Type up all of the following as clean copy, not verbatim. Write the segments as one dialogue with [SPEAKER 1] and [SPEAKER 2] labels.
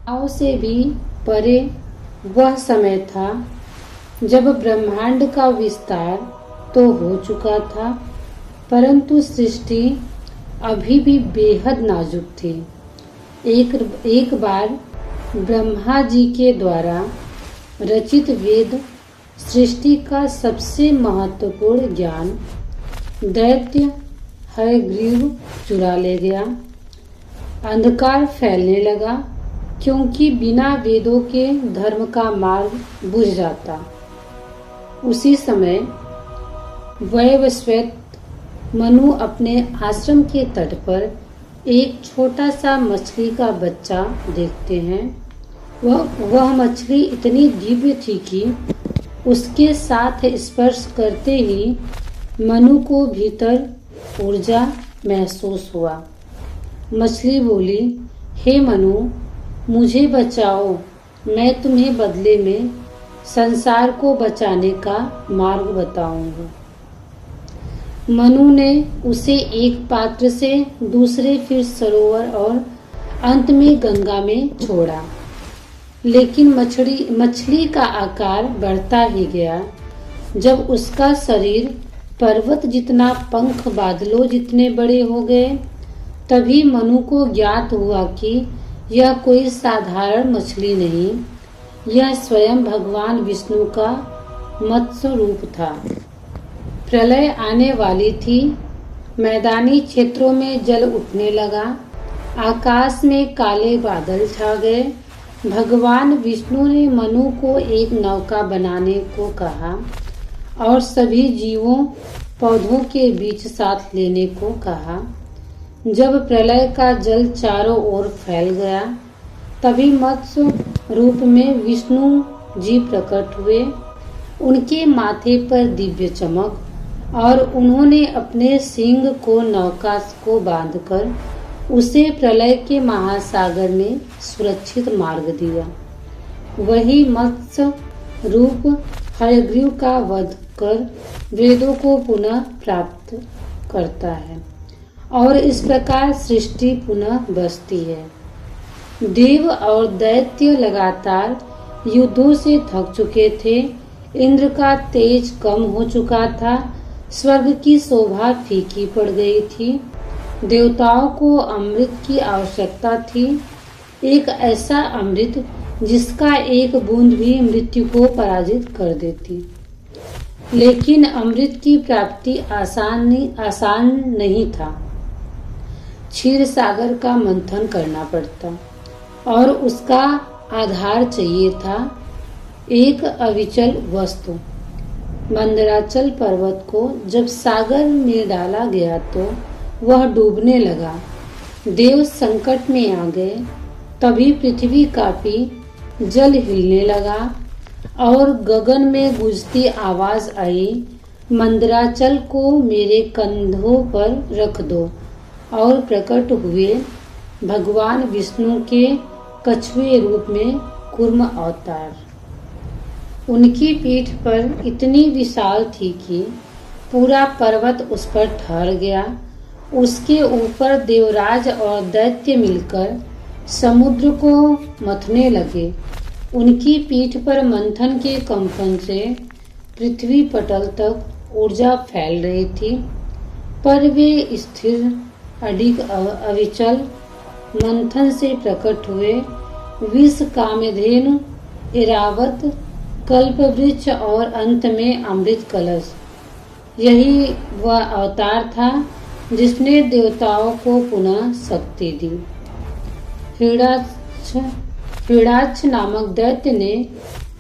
[SPEAKER 1] कल्पनाओं से भी परे वह समय था जब ब्रह्मांड का विस्तार तो हो चुका था, परंतु सृष्टि अभी भी बेहद नाजुक थी। एक बार ब्रह्मा जी के द्वारा रचित वेद सृष्टि का सबसे महत्वपूर्ण ज्ञान दैत्य हयग्रीव चुरा ले गया। अंधकार फैलने लगा, क्योंकि बिना वेदों के धर्म का मार्ग बुझ जाता। उसी समय वैवस्वत मनु अपने आश्रम के तट पर एक छोटा सा मछली का बच्चा देखते हैं। वह मछली इतनी दिव्य थी कि उसके साथ स्पर्श करते ही मनु को भीतर ऊर्जा महसूस हुआ। मछली बोली, हे मनु, मुझे बचाओ, मैं तुम्हें बदले में संसार को बचाने का मार्ग बताऊंगा। मनु ने उसे एक पात्र से दूसरे, फिर सरोवर और अंत में गंगा में छोड़ा। लेकिन मछली का आकार बढ़ता ही गया। जब उसका शरीर पर्वत जितना, पंख बादलों जितने बड़े हो गए, तभी मनु को ज्ञात हुआ कि यह कोई साधारण मछली नहीं, यह स्वयं भगवान विष्णु का मत्स्य रूप था। प्रलय आने वाली थी। मैदानी क्षेत्रों में जल उठने लगा, आकाश में काले बादल छा गए। भगवान विष्णु ने मनु को एक नौका बनाने को कहा और सभी जीवों पौधों के बीच साथ लेने को कहा। जब प्रलय का जल चारों ओर फैल गया, तभी मत्स्य रूप में विष्णु जी प्रकट हुए। उनके माथे पर दिव्य चमक, और उन्होंने अपने सींग को नौका को बांधकर उसे प्रलय के महासागर में सुरक्षित मार्ग दिया। वही मत्स्य रूप हयग्रीव का वध कर वेदों को पुनः प्राप्त करता है और इस प्रकार सृष्टि पुनः बसती है। देव और दैत्य लगातार युद्धों से थक चुके थे। इंद्र का तेज कम हो चुका था। स्वर्ग की शोभा फीकी पड़ गई थी। देवताओं को अमृत की आवश्यकता थी, एक ऐसा अमृत जिसका एक बूंद भी मृत्यु को पराजित कर देती। लेकिन अमृत की प्राप्ति आसान नहीं था। क्षीर सागर का मंथन करना पड़ता और उसका आधार चाहिए था एक अविचल वस्तु। मंदराचल पर्वत को जब सागर में डाला गया तो वह डूबने लगा। देव संकट में आ गए। तभी पृथ्वी कांपी, जल हिलने लगा और गगन में गूंजती आवाज आई, मंदराचल को मेरे कंधों पर रख दो। और प्रकट हुए भगवान विष्णु के कछुए रूप में कूर्म अवतार। उनकी पीठ पर इतनी विशाल थी कि पूरा पर्वत उस पर ठहर गया। उसके ऊपर देवराज और दैत्य मिलकर समुद्र को मथने लगे। उनकी पीठ पर मंथन के कंपन से पृथ्वी पटल तक ऊर्जा फैल रही थी, पर वे स्थिर, अडिग, अविचल मंथन से प्रकट हुए। विष, कामधेनु, इरावत, कल्पवृक्ष और अंत में अमृत कलश। यही वह अवतार था जिसने देवताओं को पुनः शक्ति दी। हिरण्याक्ष नामक दैत्य ने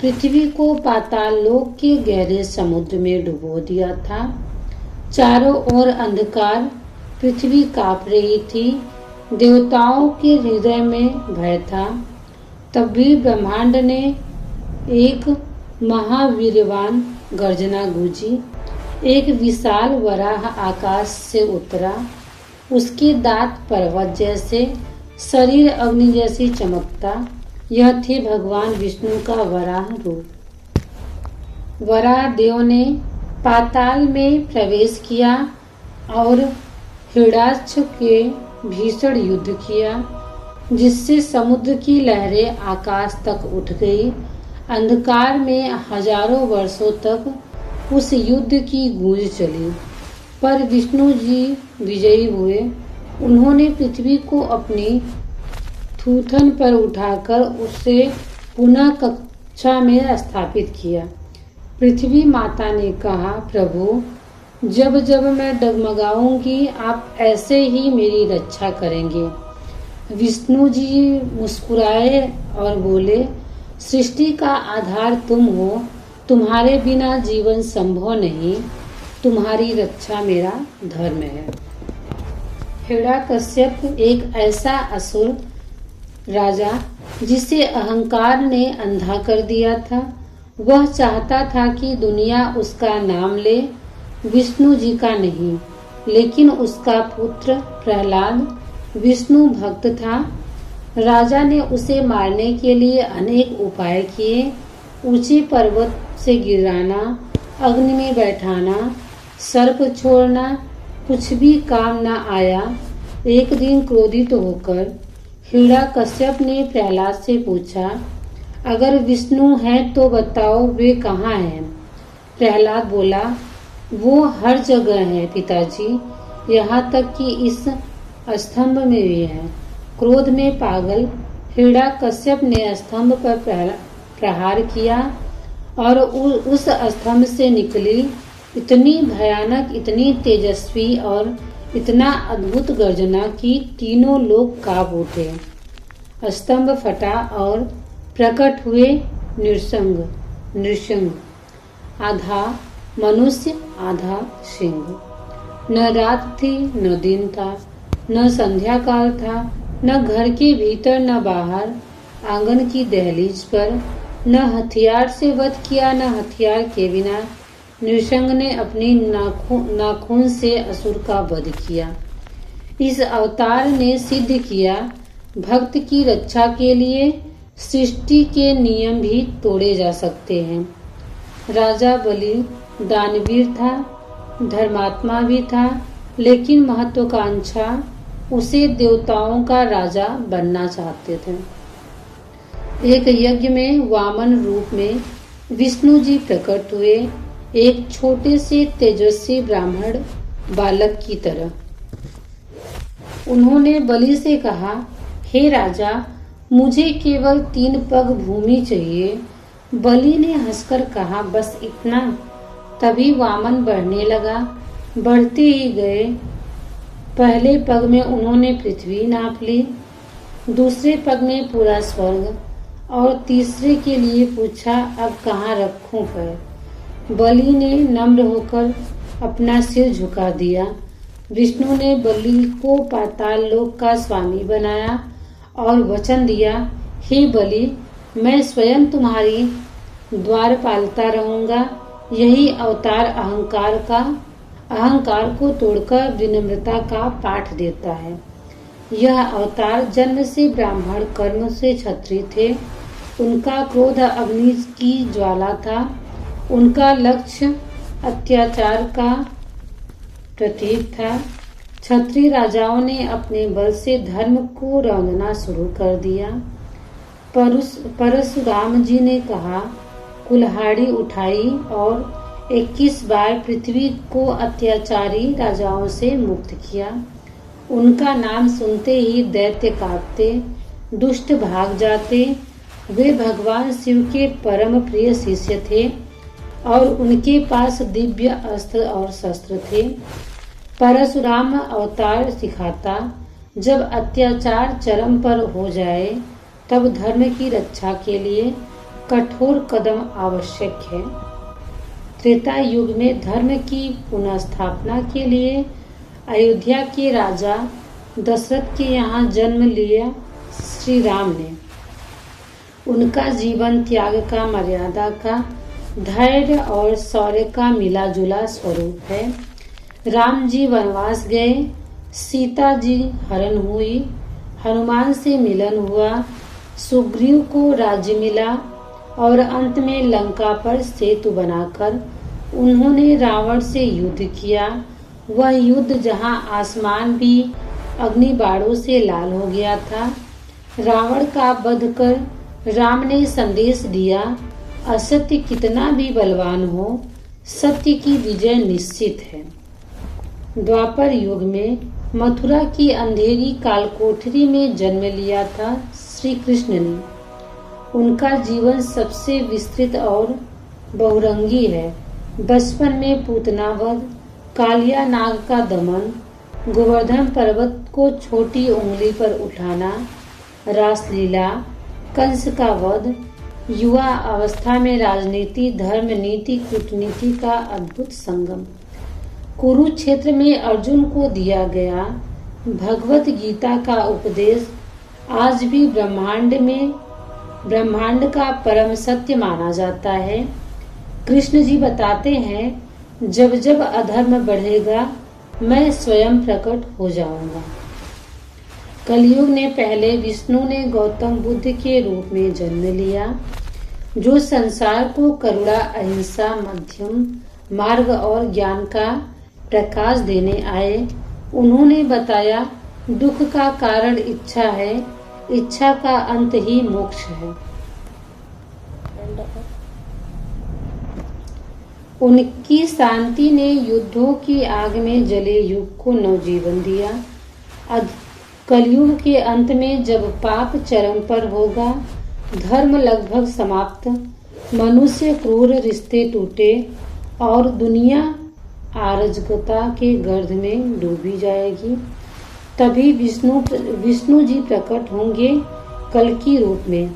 [SPEAKER 1] पृथ्वी को पाताल लोक के गहरे समुद्र में डुबो दिया था। चारों ओर अंधकार, पृथ्वी कांप रही थी। देवताओं के हृदय में भय था। तब भी ब्रह्मांड ने एक महावीर्यवान गर्जना गूंजी। एक विशाल वराह आकाश से उतरा। उसके दांत पर्वत जैसे, शरीर अग्नि जैसी चमकता। यह थे भगवान विष्णु का वराह रूप। वराह देव ने पाताल में प्रवेश किया और हिरण्याक्ष के भीषण युद्ध किया। जिससे समुद्र की लहरें आकाश तक उठ गई। अंधकार में हजारों वर्षों तक उस युद्ध की गूंज चली, पर विष्णु जी विजयी हुए। उन्होंने पृथ्वी को अपनी थूथन पर उठाकर उसे पुनः कक्षा में स्थापित किया। पृथ्वी माता ने कहा, प्रभु, जब जब मैं डगमगाऊंगी आप ऐसे ही मेरी रक्षा करेंगे। विष्णु जी मुस्कुराए और बोले, सृष्टि का आधार तुम हो, तुम्हारे बिना जीवन संभव नहीं, तुम्हारी रक्षा मेरा धर्म है। हिरण्यकश्यप एक ऐसा असुर राजा जिसे अहंकार ने अंधा कर दिया था। वह चाहता था कि दुनिया उसका नाम ले, विष्णु जी का नहीं। लेकिन उसका पुत्र प्रहलाद विष्णु भक्त था। राजा ने उसे मारने के लिए अनेक उपाय किए। ऊंचे पर्वत से गिराना, अग्नि में बैठाना, सर्प छोड़ना, कुछ भी काम न आया। एक दिन क्रोधित होकर हिरण्यकश्यप ने प्रहलाद से पूछा, अगर विष्णु हैं तो बताओ वे कहाँ हैं? प्रहलाद बोला, वो हर जगह है पिताजी, यहाँ तक कि इस स्तंभ में भी है। क्रोध में पागल हिरण्यकश्यप ने स्तंभ पर प्रहार किया और उस स्तंभ से निकली इतनी भयानक, इतनी तेजस्वी और इतना अद्भुत गर्जना कि तीनों लोग कांप उठे। स्तंभ फटा और प्रकट हुए नृसिंह, आधा मनुष्य आधा सिंह। न रात थी न दिन था, न संध्या काल था, न घर के भीतर न बाहर। आंगन की दहलीज पर न हथियार से वध किया न हथियार के बिना नृसिंह ने अपनी नाखून से असुर का वध किया। इस अवतार ने सिद्ध किया, भक्त की रक्षा के लिए सृष्टि के नियम भी तोड़े जा सकते हैं। राजा बलि दानवीर था, धर्मात्मा भी था, लेकिन महत्वाकांक्षा उसे देवताओं का राजा बनना चाहते थे। एक यज्ञ में वामन रूप में विष्णु जी प्रकट हुए, एक छोटे से तेजस्वी ब्राह्मण बालक की तरह। उन्होंने बलि से कहा, हे राजा, मुझे केवल 3 पग भूमि चाहिए। बलि ने हंसकर कहा, बस इतना? तभी वामन बढ़ने लगा। बढ़ते ही गए। पहले पग में उन्होंने पृथ्वी नाप ली, दूसरे पग में पूरा स्वर्ग और तीसरे के लिए पूछा, अब कहाँ रखूं पैर? बलि ने नम्र होकर अपना सिर झुका दिया। विष्णु ने बलि को पाताल लोक का स्वामी बनाया और वचन दिया, हे बलि, मैं स्वयं तुम्हारी द्वारपालता रहूंगा। यही अवतार अहंकार को तोड़कर विनम्रता का पाठ देता है। यह अवतार जन्म से ब्राह्मण, कर्म से क्षत्रिय थे। उनका क्रोध अग्नि की ज्वाला था। उनका लक्ष्य अत्याचार का प्रतीक था। क्षत्रिय राजाओं ने अपने बल से धर्म को रौंदना शुरू कर दिया। परशुराम जी ने कहा, कुल्हाड़ी उठाई और 21 बार पृथ्वी को अत्याचारी राजाओं से मुक्त किया। उनका नाम सुनते ही दैत्य कांपते, दुष्ट भाग जाते। वे भगवान शिव के परम प्रिय शिष्य थे और उनके पास दिव्य अस्त्र और शस्त्र थे। परशुराम अवतार सिखाता, जब अत्याचार चरम पर हो जाए तब धर्म की रक्षा के लिए कठोर कदम आवश्यक है। त्रेता युग में धर्म की पुनः स्थापना के लिए अयोध्या के राजा दशरथ के यहाँ जन्म लिया श्री राम ने। उनका जीवन त्याग का, मर्यादा का, धैर्य और शौर्य का मिला जुला स्वरूप है। राम जी वनवास गए, सीता जी हरण हुई, हनुमान से मिलन हुआ, सुग्रीव को राज्य मिला और अंत में लंका पर सेतु बनाकर उन्होंने रावण से युद्ध किया। वह युद्ध जहां आसमान भी अग्नि बाणों से लाल हो गया था, रावण का वध कर राम ने संदेश दिया, असत्य कितना भी बलवान हो, सत्य की विजय निश्चित है। द्वापर युग में मथुरा की अंधेरी कालकोठरी में जन्म लिया था श्री कृष्ण ने। उनका जीवन सबसे विस्तृत और बहुरंगी है। बचपन में पूतना वध, कालिया नाग का दमन, गोवर्धन पर्वत को छोटी उंगली पर उठाना, रासलीला, कंस का वध, युवा अवस्था में राजनीति, धर्म, नीति, कूटनीति का अद्भुत संगम। कुरुक्षेत्र में अर्जुन को दिया गया भगवत गीता का उपदेश आज भी ब्रह्मांड का परम सत्य माना जाता है। कृष्ण जी बताते हैं, जब जब अधर्म बढ़ेगा मैं स्वयं प्रकट हो जाऊंगा। कलयुग ने पहले विष्णु ने गौतम बुद्ध के रूप में जन्म लिया, जो संसार को करुणा, अहिंसा, मध्यम मार्ग और ज्ञान का प्रकाश देने आए। उन्होंने बताया, दुख का कारण इच्छा है, इच्छा का अंत ही मोक्ष है। उनकी शांति ने युद्धों की आग में जले युग को नवजीवन दिया। कलयुग के अंत में जब पाप चरम पर होगा, धर्म लगभग समाप्त, मनुष्य क्रूर रिश्ते टूटे और दुनिया अराजकता के गर्त में डूबी जाएगी, तभी विष्णु जी प्रकट होंगे कल्कि रूप में।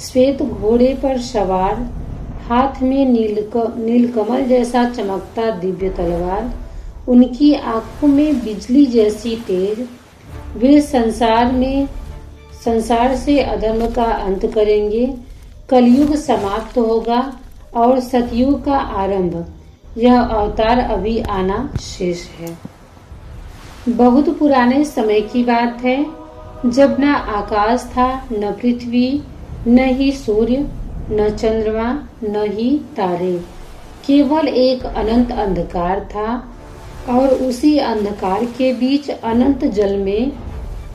[SPEAKER 1] श्वेत घोड़े पर सवार, हाथ में नीलकमल जैसा चमकता दिव्य तलवार, उनकी आंखों में बिजली जैसी तेज। वे संसार से अधर्म का अंत करेंगे। कलयुग समाप्त होगा और सतयुग का आरंभ। यह अवतार अभी आना शेष है। बहुत पुराने समय की बात है, जब न आकाश था, न पृथ्वी, न ही सूर्य, न चंद्रमा, न ही तारे। केवल एक अनंत अंधकार था और उसी अंधकार के बीच अनंत जल में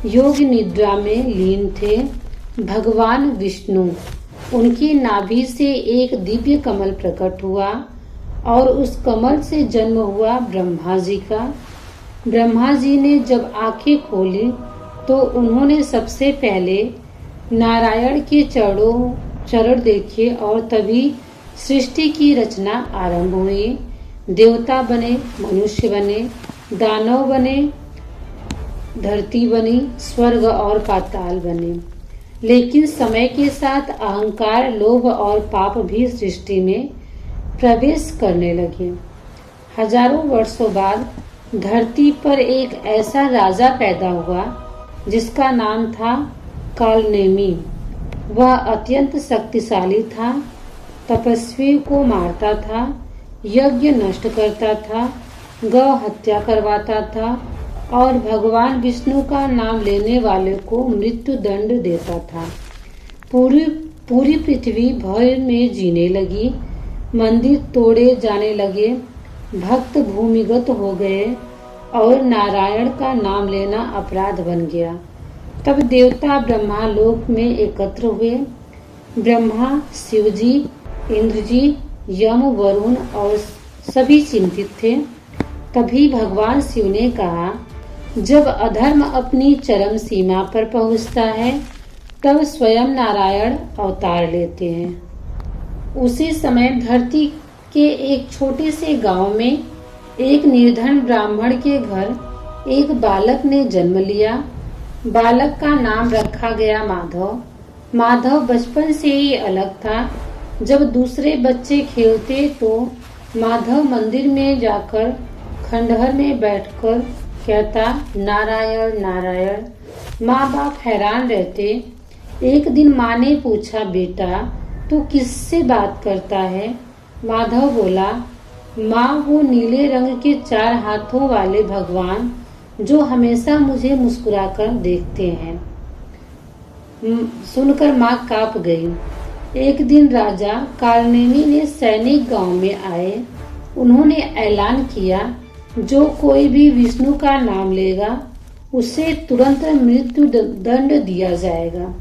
[SPEAKER 1] योग निद्रा में लीन थे भगवान विष्णु। उनकी नाभि से एक दिव्य कमल प्रकट हुआ और उस कमल से जन्म हुआ ब्रह्मा जी का। ब्रह्मा जी ने जब आंखें खोली तो उन्होंने सबसे पहले नारायण के चरण देखे और तभी सृष्टि की रचना आरंभ हुई। देवता बने, मनुष्य बने, दानव बने, धरती बनी, स्वर्ग और पाताल बने। लेकिन समय के साथ अहंकार, लोभ और पाप भी सृष्टि में प्रवेश करने लगे। हजारों वर्षों बाद धरती पर एक ऐसा राजा पैदा हुआ जिसका नाम था कालनेमी। वह अत्यंत शक्तिशाली था, तपस्वी को मारता था, यज्ञ नष्ट करता था, गौ हत्या करवाता था और भगवान विष्णु का नाम लेने वाले को मृत्यु दंड देता था। पूरी पृथ्वी भय में जीने लगी। मंदिर तोड़े जाने लगे, भक्त भूमिगत हो गए और नारायण का नाम लेना अपराध बन गया। तब देवता ब्रह्मा लोक में एकत्र हुए। ब्रह्मा, शिवजी, इंद्रजी, यम, वरुण और सभी चिंतित थे। तभी भगवान शिव ने कहा, जब अधर्म अपनी चरम सीमा पर पहुंचता है तब स्वयं नारायण अवतार लेते हैं। उसी समय धरती के एक छोटे से गांव में एक निर्धन ब्राह्मण के घर एक बालक ने जन्म लिया। बालक का नाम रखा गया माधव। माधव बचपन से ही अलग था। जब दूसरे बच्चे खेलते तो माधव मंदिर में जाकर खंडहर में बैठकर कहता, नारायण नारायण। माँ बाप हैरान रहते। एक दिन माँ ने पूछा, बेटा तू किससे बात करता है? माधव बोला, माँ वो नीले रंग के 4 हाथों वाले भगवान जो हमेशा मुझे मुस्कुराकर देखते हैं। सुनकर माँ कांप गई। एक दिन राजा कालनेमी ने सैनिक गांव में आए। उन्होंने ऐलान किया, जो कोई भी विष्णु का नाम लेगा उसे तुरंत मृत्यु दंड दिया जाएगा।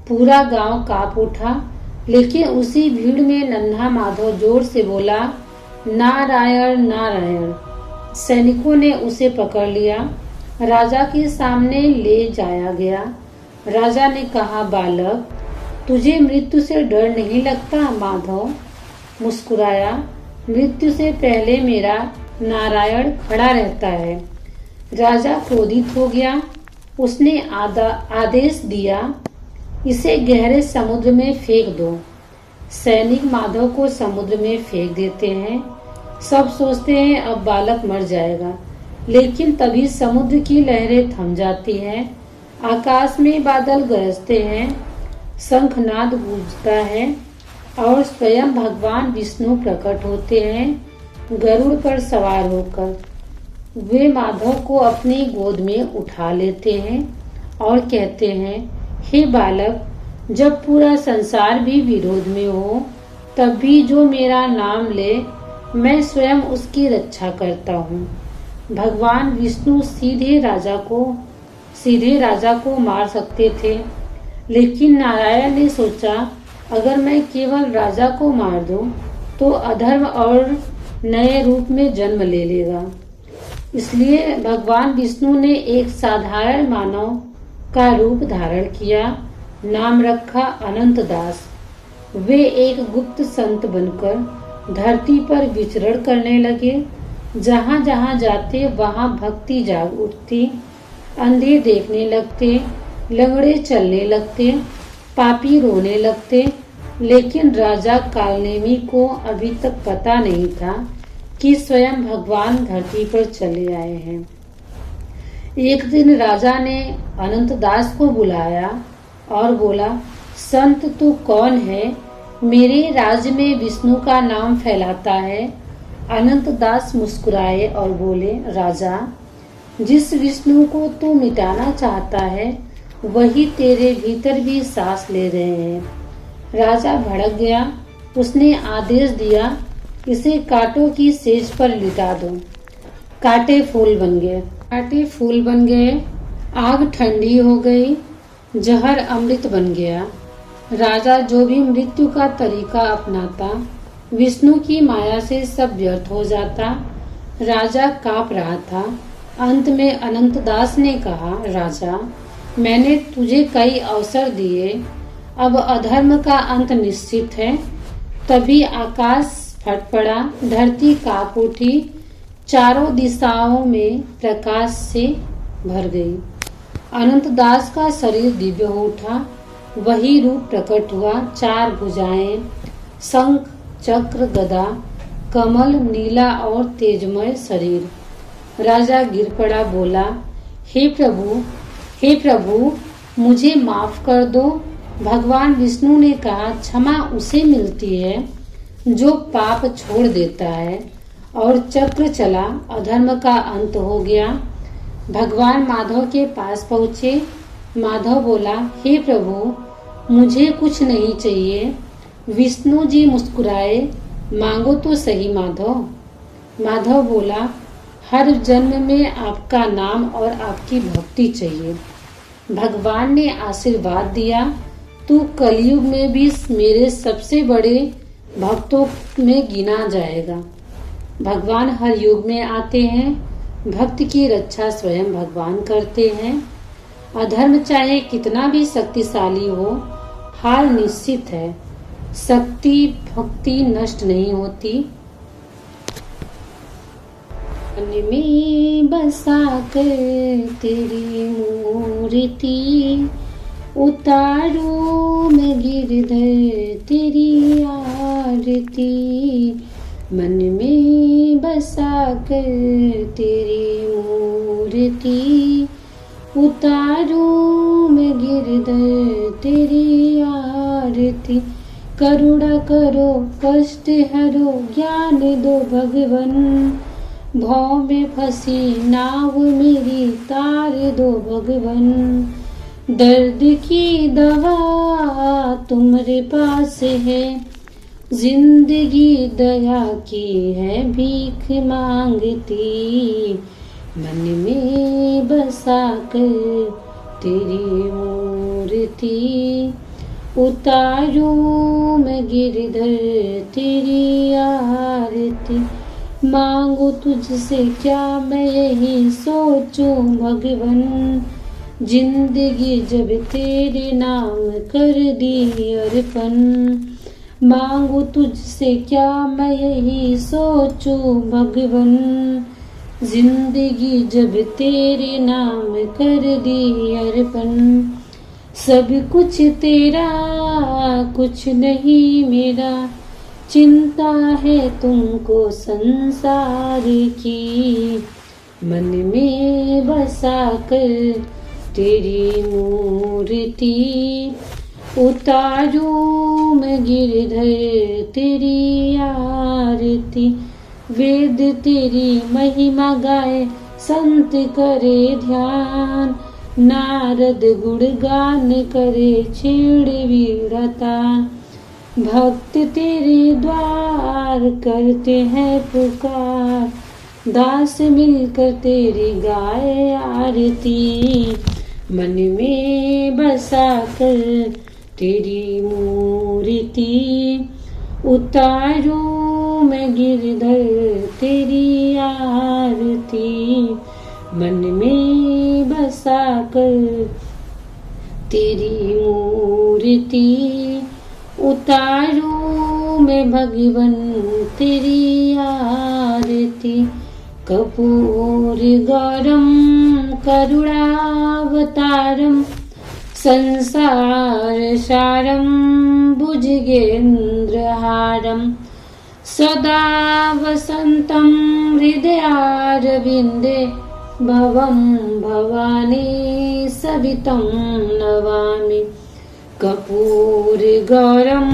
[SPEAKER 1] पूरा गांव कांप उठा, लेकिन उसी भीड़ में नन्हा माधव जोर से बोला, नारायण नारायण। सैनिकों ने उसे पकड़ लिया, राजा के सामने ले जाया गया। राजा ने कहा, बालक, तुझे मृत्यु से डर नहीं लगता? माधव मुस्कुराया, मृत्यु से पहले मेरा नारायण खड़ा रहता है। राजा क्रोधित हो गया। उसने आदेश दिया, इसे गहरे समुद्र में फेंक दो। सैनिक माधव को समुद्र में फेंक देते हैं। सब सोचते हैं अब बालक मर जाएगा, लेकिन तभी समुद्र की लहरें थम जाती हैं। आकाश में बादल गरजते हैं, शंखनाद गूंजता है और स्वयं भगवान विष्णु प्रकट होते हैं गरुड़ पर सवार होकर। वे माधव को अपनी गोद में उठा लेते हैं और कहते हैं, हे बालक, जब पूरा संसार भी विरोध में हो, तब भी जो मेरा नाम ले, मैं स्वयं उसकी रक्षा करता हूँ। भगवान विष्णु सीधे राजा को मार सकते थे, लेकिन नारायण ने सोचा, अगर मैं केवल राजा को मार दूं, तो अधर्म और नए रूप में जन्म ले लेगा। इसलिए भगवान विष्णु ने एक साधारण मानव का रूप धारण किया, नाम रखा अनंत दास। वे एक गुप्त संत बनकर धरती पर विचरण करने लगे। जहाँ जहाँ जाते वहाँ भक्ति जाग उठती। अंधे देखने लगते, लंगड़े चलने लगते, पापी रोने लगते। लेकिन राजा कालनेमी को अभी तक पता नहीं था कि स्वयं भगवान धरती पर चले आए हैं। एक दिन राजा ने अनंत दास को बुलाया और बोला, संत तू कौन है? मेरे राज्य में विष्णु का नाम फैलाता है। अनंत दास मुस्कुराए और बोले, राजा, जिस विष्णु को तू मिटाना चाहता है, वही तेरे भीतर भी सांस ले रहे हैं। राजा भड़क गया। उसने आदेश दिया, इसे कांटों की सेज पर लिटा दो। कांटे फूल बन गए। आग ठंडी हो गई, जहर अमृत बन गया। राजा जो भी मृत्यु का तरीका अपनाता, विष्णु की माया से सब व्यर्थ हो जाता। राजा कांप रहा था। अंत में अनंत दास ने कहा, राजा, मैंने तुझे कई अवसर दिए, अब अधर्म का अंत निश्चित है। तभी आकाश फट पड़ा, धरती कांप उठी, चारों दिशाओं में प्रकाश से भर गई। अनंत दास का शरीर दिव्य हो उठा। वही रूप प्रकट हुआ, 4 भुजाएं, शंख, चक्र, गदा, कमल, नीला और तेजमय शरीर। राजा गिर पड़ा, बोला, हे प्रभु, मुझे माफ कर दो। भगवान विष्णु ने कहा, क्षमा उसे मिलती है जो पाप छोड़ देता है। और चक्र चला, अधर्म का अंत हो गया। भगवान माधव के पास पहुँचे। माधव बोला, हे प्रभु, मुझे कुछ नहीं चाहिए। विष्णु जी मुस्कुराए, मांगो तो सही माधव। माधव बोला, हर जन्म में आपका नाम और आपकी भक्ति चाहिए। भगवान ने आशीर्वाद दिया, तू कलयुग में भी मेरे सबसे बड़े भक्तों में गिना जाएगा। भगवान हर युग में आते हैं। भक्त की रक्षा स्वयं भगवान करते हैं। अधर्म चाहे कितना भी शक्तिशाली हो, हार निश्चित है। शक्ति भक्ति नष्ट नहीं होती। मन में बसा कर तेरी मूर्ति, उतारू मैं गिरधर तेरी आरती। मन में बसा कर तेरी मूर्ति, उतारू मैं गिरधर तेरी आरती। करुणा करो कष्ट हरो, ज्ञान दो भगवन। भव में फंसी नाव मेरी, तार दो भगवन। दर्द की दवा तुम्हारे पास है, जिंदगी दया की है भीख मांगती। मन में बसा कर तेरी मूर्ति उतारूं मैं गिरधर तेरी आरती। मांगू तुझसे क्या मैं यही सोचूं भगवन, जिंदगी जब तेरे नाम कर दी अर्पण। मांगू तुझसे क्या मैं यही सोचूं भगवन, जिंदगी जब तेरे नाम कर दी अर्पण। सब कुछ तेरा कुछ नहीं मेरा, चिंता है तुमको संसार की। मन में बसा कर तेरी मूर्ति उतारूं मैं गिरधर तेरी आरती। वेद तेरी महिमा गाए संत करे ध्यान, नारद गुणगान करे छेड़ वीरता। भक्त तेरे द्वार करते हैं पुकार, दास मिलकर तेरी गाए आरती। मन में बसा कर तेरी मूर्ति उतारूं मैं गिरधर तेरी आरती। मन में बसा कर तेरी मूर्ति उतारूं मैं भगवन तेरी आरती। कपूर गौरम करुणावतारम, संसार सारम भुजगेन्द्रहारम। सदा वसन्तं हृदयारविन्दे, भवं भवानी सवितं नमामि। कपूर गौरम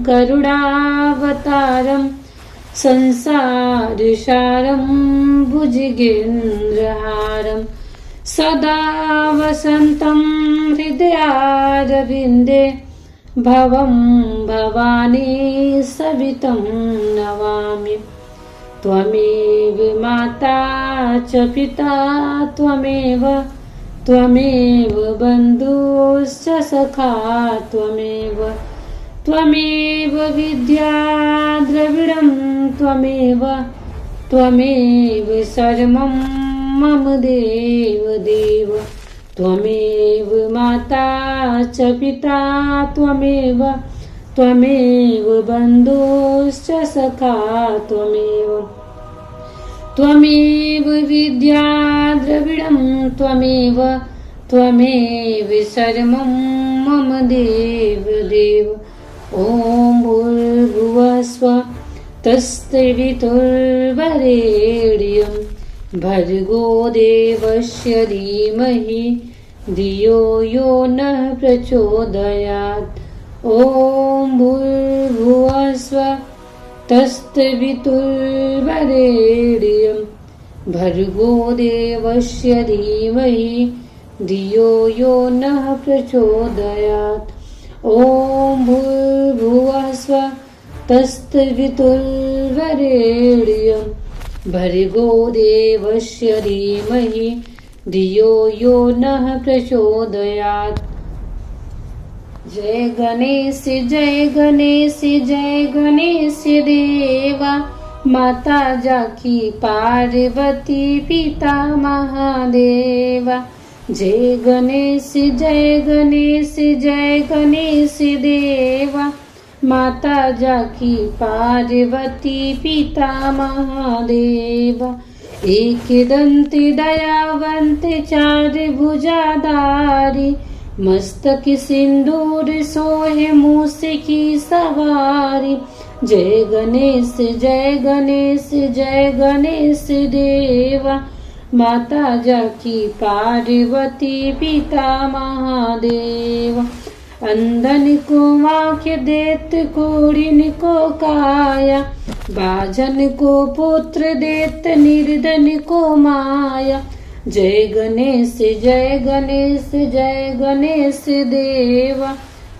[SPEAKER 1] करुणावतारम, संसार सारम भुजगेन्द्रहारम। सदा वसन्तं हृदयारविन्दे, भवं भवानी सवितं नमामि। त्वमेव माता च पिता त्वमेव, त्वमेव बन्धुश्च सखा त्वमेव। त्वमेव विद्या द्रविडं त्वमेव, त्वमेव सर्वं मम देव देव। त्वमेव माता च पिता त्वमेव, त्वमेव बन्धुश्च सखा त्वमेव। त्वमेव विद्या द्रविडं त्वमेव, त्वमेव सर्वं मम देव देव। ॐ भूर्भुवः स्वः तत्सवितुर्वरेण्यं, भर्गो देवस्य धीमहि धियो यो नः प्रचोदयात्। ॐ भूर्भुवः स्वः तत्सवितुर्वरेण्यं, भर्गो देवस्य धीमहि धियो यो नः प्रचोदयात्। ॐ भूर्भुवः स्वः तत्सवितुर्वरेण्यं, भर्गो देवस्य धीमहि धियो यो नः प्रचोदयात्। जय गणेश जय गणेश जय गणेश देवा, माता जाकी पार्वती पिता महादेवा। जय गणेश जय गणेश जय गणेश देवा, माता जाकी पार्वती पिता महादेवा। एक दंत दयावंत चार भुजाधारी, मस्तक सिंदूर सोहे मूस की सवारी। जय गणेश जय गणेश देवा, माता जाकी पार्वती पिता महादेव। अंधन को आँख देत कुड़िन को काया, बाजन को पुत्र देत निर्धन को माया। जय गणेश देवा,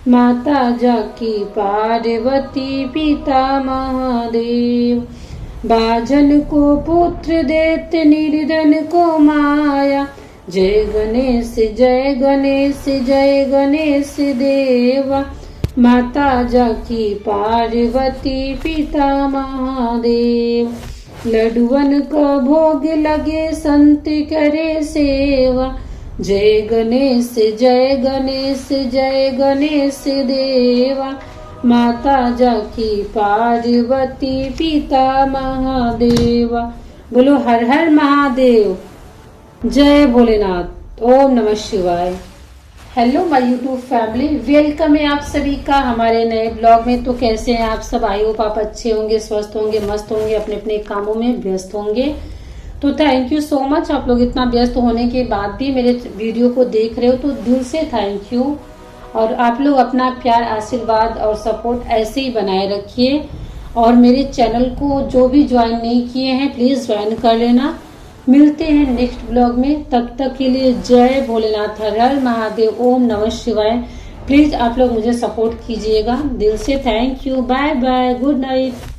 [SPEAKER 1] माता जाकी पार्वती पिता महादेव। बाजन को पुत्र देते निर्धन को माया। जय गणेश जय गणेश जय गणेश देवा। माता जाकी पार्वती पिता महादेव। लडुअन का भोग लगे संत करे सेवा। जय गणेश जय गणेश जय गणेश देवा। माता जाकी पार्वती पिता महादेवा। बोलो हर हर महादेव, जय भोलेनाथ, ओम नमः शिवाय। Hello my YouTube family, welcome है आप सभी का हमारे नए ब्लॉग में। तो कैसे हैं आप सब? आई होप आप अच्छे होंगे, स्वस्थ होंगे, मस्त होंगे, अपने अपने कामों में व्यस्त होंगे। तो थैंक यू सो मच, आप लोग इतना व्यस्त होने के बाद भी मेरे वीडियो को देख रहे हो तो दिल से थैंक यू। और आप लोग अपना प्यार, आशीर्वाद और सपोर्ट ऐसे ही बनाए रखिए। और मेरे चैनल को जो भी ज्वाइन नहीं किए हैं प्लीज ज्वाइन कर लेना। मिलते हैं नेक्स्ट ब्लॉग में, तब तक के लिए जय भोलेनाथ, हर हर महादेव, ओम नमः शिवाय। प्लीज आप लोग मुझे सपोर्ट कीजिएगा, दिल से thank you. Bye bye, good night.